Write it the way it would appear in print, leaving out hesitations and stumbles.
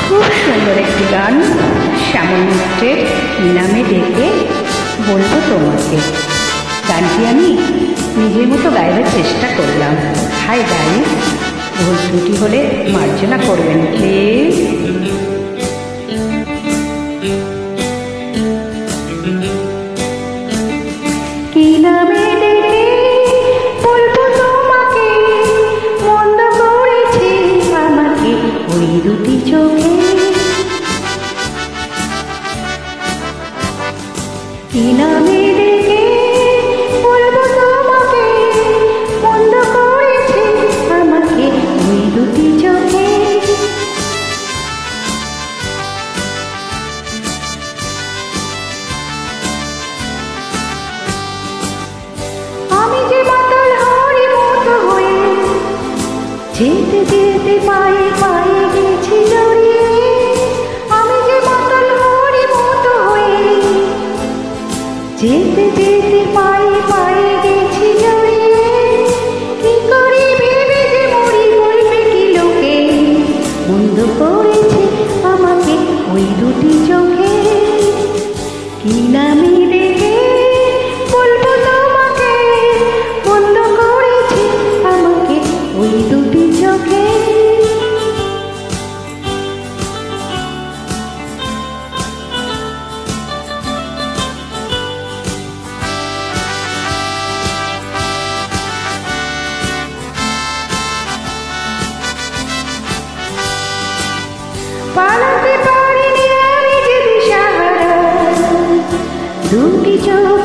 খুব সুন্দর একটি গান শ্যামল মিত্রের কি নামে ডেকে বলবো তোমাকে। গানটি আমি নিজের মতো গাইবার চেষ্টা করলাম। হাই গাইস, ভুল ত্রুটি হলে মার্জনা করবেন প্লিজ। কি নামে ডেকে বলবো তোমাকে, মন্দ করেছে আমাকে ওই দুটি চোখে। কি নামে ডেকে বলবো তোমাকে, মন্দ করেছে আমাকে ওই দুটি চোখে। আমি যে মাতাল হরি মতো হয়ে যেতে যেতে পায়ে পায়ে গেছি জড়িয়ে। আমি যে মাতাল হরি মতো হয়ে যেতে যেতে পায়ে পায়ে গেছি জড়িয়ে। কি করি ভেবে যে মরি, বলবে কি লোকে, বন্ধ করেছে আমাকে ওই দুটি চোখে। কি নামে ডেকে বলবো তোমাকে, বন্ধ করেছে আমাকে ওই দুটি চোখে। পালাতে পারিনি আমি যে দিশাহারা, দুটি চোখ